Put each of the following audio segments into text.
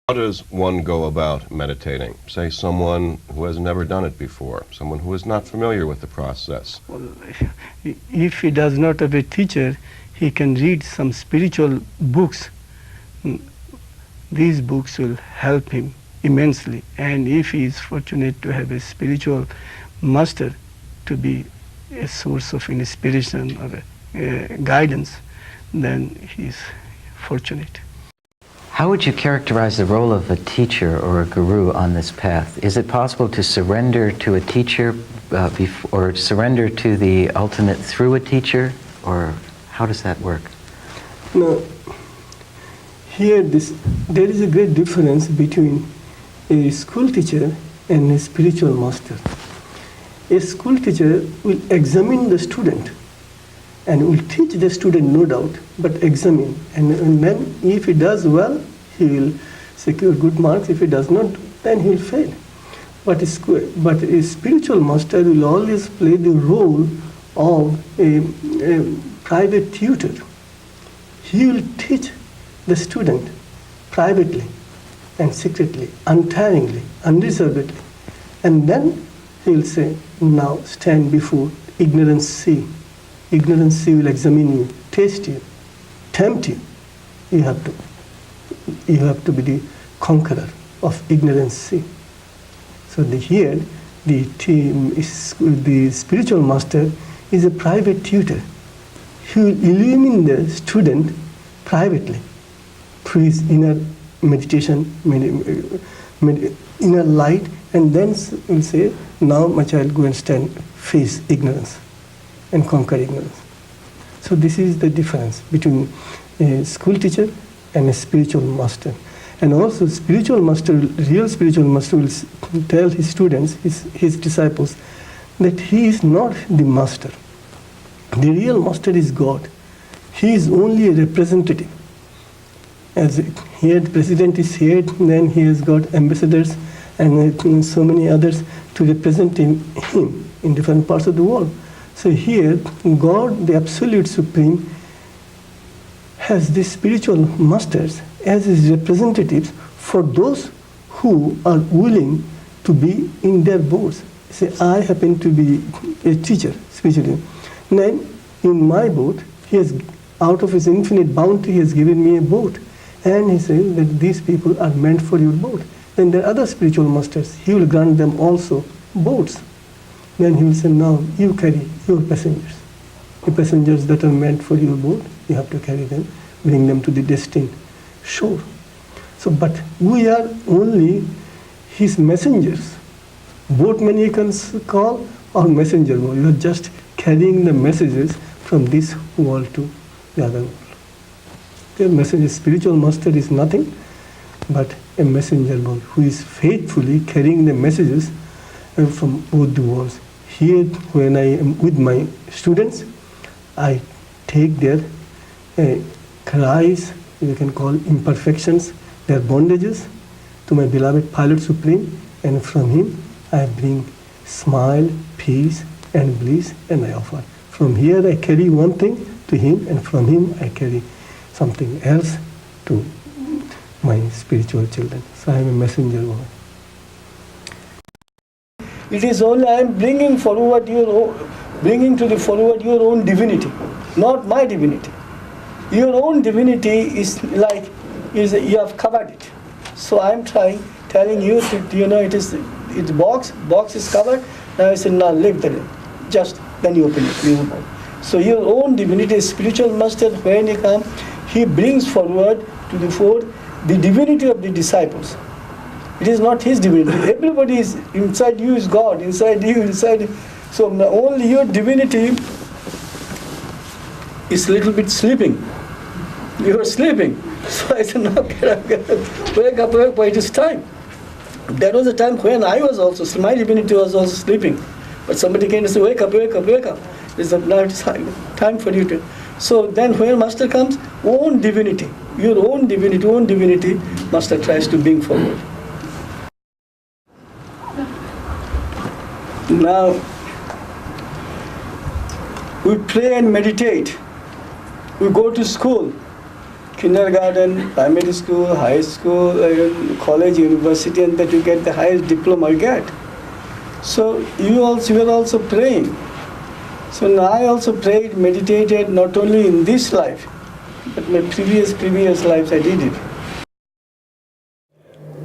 How does one go about meditating? Say someone who has never done it before, someone who is not familiar with the process. Well, if he does not have a teacher, he can read some spiritual books. These books will help him immensely. And if he is fortunate to have a spiritual master to be a source of inspiration or guidance, then he is fortunate. How would you characterize the role of a teacher or a guru on this path? Is it possible to surrender to a teacher or surrender to the ultimate through a teacher, or how does that work? Now, here there is a great difference between a school teacher and a spiritual master. A school teacher will examine the student and will teach the student, no doubt, but examine. And then if he does well, he will secure good marks. If he does not, then he will fail. But a spiritual master will always play the role of a private tutor. He will teach the student privately and secretly, untiringly, unreservedly. And then he will say, now stand before ignorance see. Ignorance will examine you, taste you, tempt you. You have to be the conqueror of ignorance. So here, the spiritual master is a private tutor. He will illumine the student privately through his inner meditation, inner light, and then will say, now my child, go and face ignorance and conquer ignorance. So this is the difference between a school teacher and a spiritual master. And also real spiritual master will tell his students, his disciples, that he is not the master. The real master is God. He is only a representative. As here the president is here, then he has got ambassadors and so many others to represent him in different parts of the world. So here, God, the Absolute Supreme, has these spiritual masters as his representatives for those who are willing to be in their boards. Say, I happen to be a teacher, spiritually. Then, in my board, he has, out of his infinite bounty, he has given me a board. And he says that these people are meant for your board. Then there are other spiritual masters. He will grant them also boards. Then he will say, now you carry your passengers. The passengers that are meant for your boat, you have to carry them, bring them to the destined shore. So, but we are only his messengers. Boatmen you can call, or messenger. You are just carrying the messages from this world to the other world. The messenger, spiritual master is nothing but a messenger boy who is faithfully carrying the messages from both the worlds. Here, when I am with my students, I take their cries, you can call imperfections, their bondages, to my beloved Pilot Supreme, and from him I bring smile, peace, and bliss, and I offer. From here I carry one thing to him, and from him I carry something else to my spiritual children. So I am a messenger boy. It is only I am bringing to the forward your own divinity, not my divinity. Your own divinity is like you have covered it. So I am telling you it's box is covered. Now I say, now leave the lid. Just then you open it. So your own divinity, spiritual master, when he comes, he brings forward to the fore the divinity of the disciples. It is not his divinity. Everybody is inside you is God, inside you, inside. So only your divinity is a little bit sleeping. You are sleeping. So I said, no, get up, wake up, it is time. That was the time when I was also, my divinity was also sleeping. But somebody came and said, wake up, wake up, wake up. Now it is time for you to. So then when Master comes, own divinity, Master tries to bring forward. Now, we pray and meditate. We go to school. kindergarten, primary school, high school, college, university, and that you get the highest diploma you get. So you are also praying. So now I also prayed, meditated, not only in this life, but my previous lives I did it.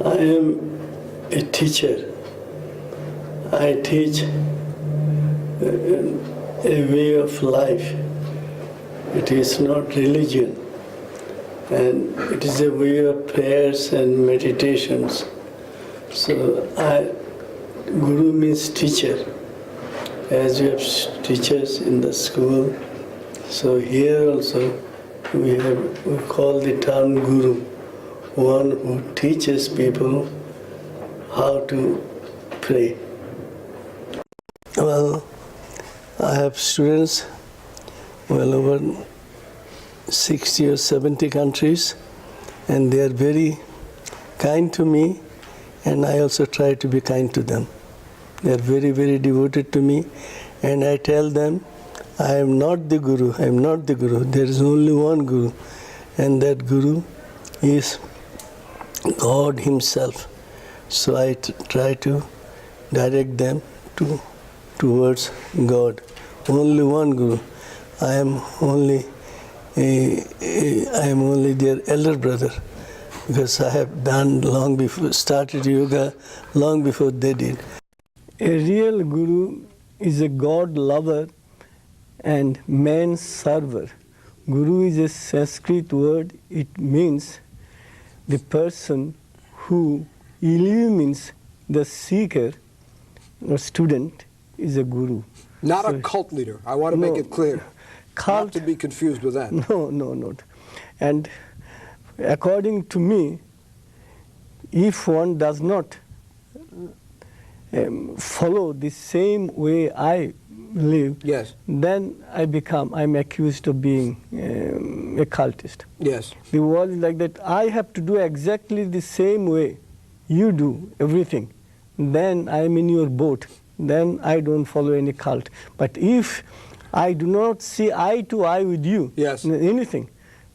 I am a teacher. I teach a way of life. It is not religion, and it is a way of prayers and meditations. So Guru means teacher, as we have teachers in the school. So here also we call the term Guru, one who teaches people how to pray. Well, I have students over 60 or 70 countries, and they are very kind to me, and I also try to be kind to them. They are very, very devoted to me, and I tell them, I am not the Guru, I am not the Guru. There is only one Guru, and that Guru is God Himself. So I try to direct them towards God. Only one Guru. I am only their elder brother, because I have started yoga long before they did. A real Guru is a God lover and man server. Guru is a Sanskrit word. It means the person who illumines the seeker or student is a Guru. Not a cult leader. I want to make it clear. Cult, not to be confused with that. No, not. And according to me, if one does not follow the same way I live, yes, then I'm accused of being a cultist. Yes. The world is like that. I have to do exactly the same way you do everything. Then I'm in your boat. Then I don't follow any cult. But if I do not see eye to eye with you, yes, in anything,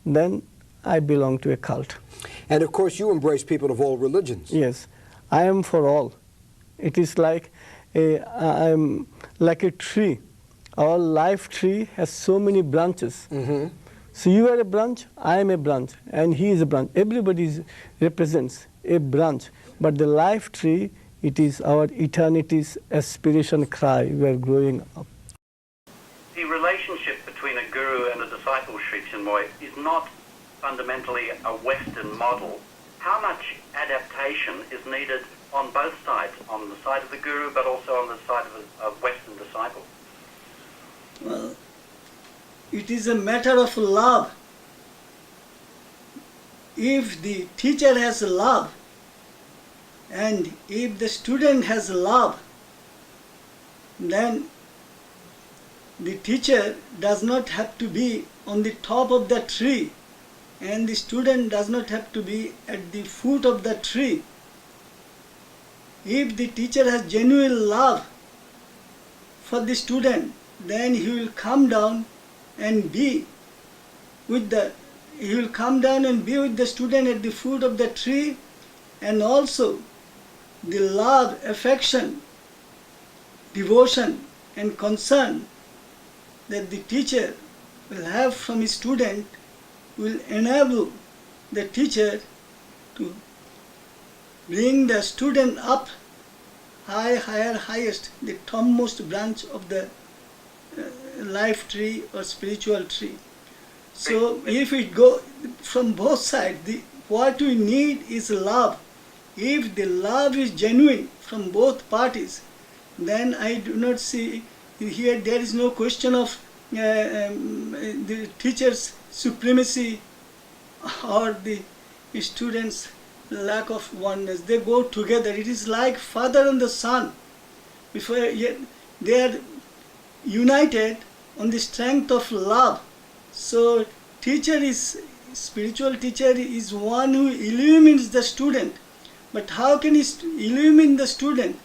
then I belong to a cult. And of course you embrace people of all religions. Yes, I am for all. It is like I'm like a tree. Our life tree has so many branches. Mm-hmm. So you are a branch, I am a branch, and he is a branch. Everybody represents a branch. But the life tree, it is our eternity's aspiration cry. We are growing up. The relationship between a guru and a disciple, Sri Chinmoy, is not fundamentally a Western model. How much adaptation is needed on both sides, on the side of the guru, but also on the side of a Western disciple? Well, it is a matter of love. If the teacher has love, and if the student has love, then the teacher does not have to be on the top of the tree, and the student does not have to be at the foot of the tree. If the teacher has genuine love for the student, then he will come down and be with the student at the foot of the tree, and also the love, affection, devotion and concern that the teacher will have from his student will enable the teacher to bring the student up highest, the topmost branch of the life tree or spiritual tree. So if we go from both sides, what we need is love. If the love is genuine from both parties, then I do not see here there is no question of the teacher's supremacy or the student's lack of oneness. They go together. It is like father and the son. They are united on the strength of love. So spiritual teacher is one who illumines the student. But how can he illumine the student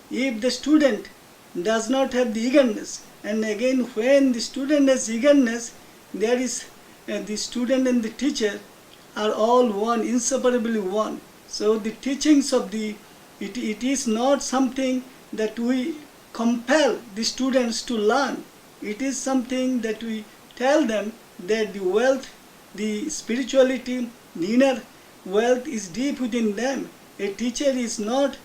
if the student does not have the eagerness? And again, when the student has eagerness, there is the student and the teacher are all one, inseparably one. So the teachings of it is not something that we compel the students to learn. It is something that we tell them that the wealth, the spirituality, the inner wealth is deep within them. A teacher is not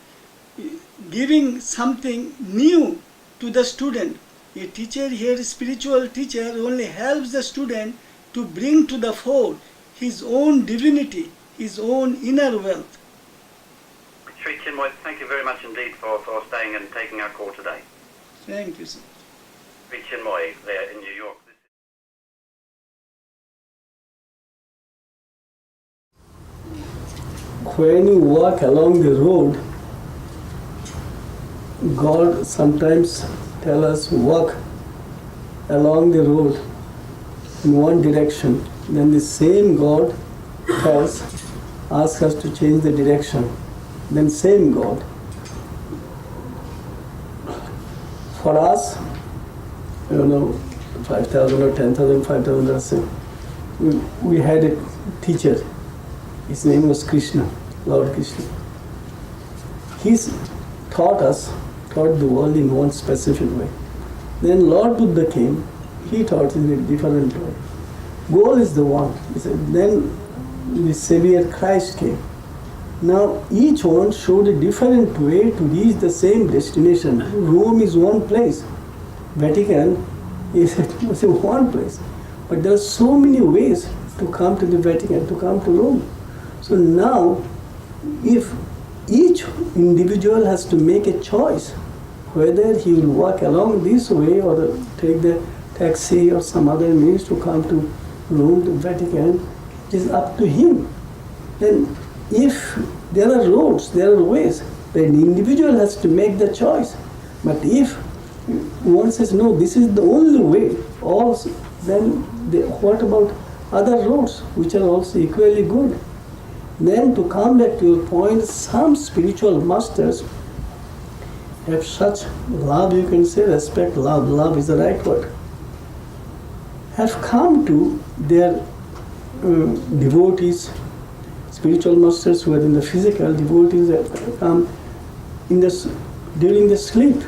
giving something new to the student. A teacher here, a spiritual teacher, only helps the student to bring to the fore his own divinity, his own inner wealth. Sri Chinmoy, thank you very much indeed for staying and taking our call today. Thank you, sir. Sri Chinmoy there in New York. When you walk along the road, God sometimes tells us walk along the road in one direction. Then the same God asks us to change the direction. Then same God. For us, 5,000 or 10,000, 5,000, we had a teacher. His name was Krishna, Lord Krishna. He taught the world in one specific way. Then Lord Buddha came, he taught in a different way. Goal is the one. Then the Savior Christ came. Now each one showed a different way to reach the same destination. Rome is one place. Vatican is one place. But there are so many ways to come to the Vatican, to come to Rome. So now, if each individual has to make a choice whether he will walk along this way or take the taxi or some other means to come to Rome, to Vatican, it is up to him. Then if there are roads, there are ways, the individual has to make the choice. But if one says, no, this is the only way, then what about other roads which are also equally good? Then to come back to your point, some spiritual masters have such love, you can say respect, love is the right word, have come to their devotees, spiritual masters who are in the physical, devotees have come during the sleep.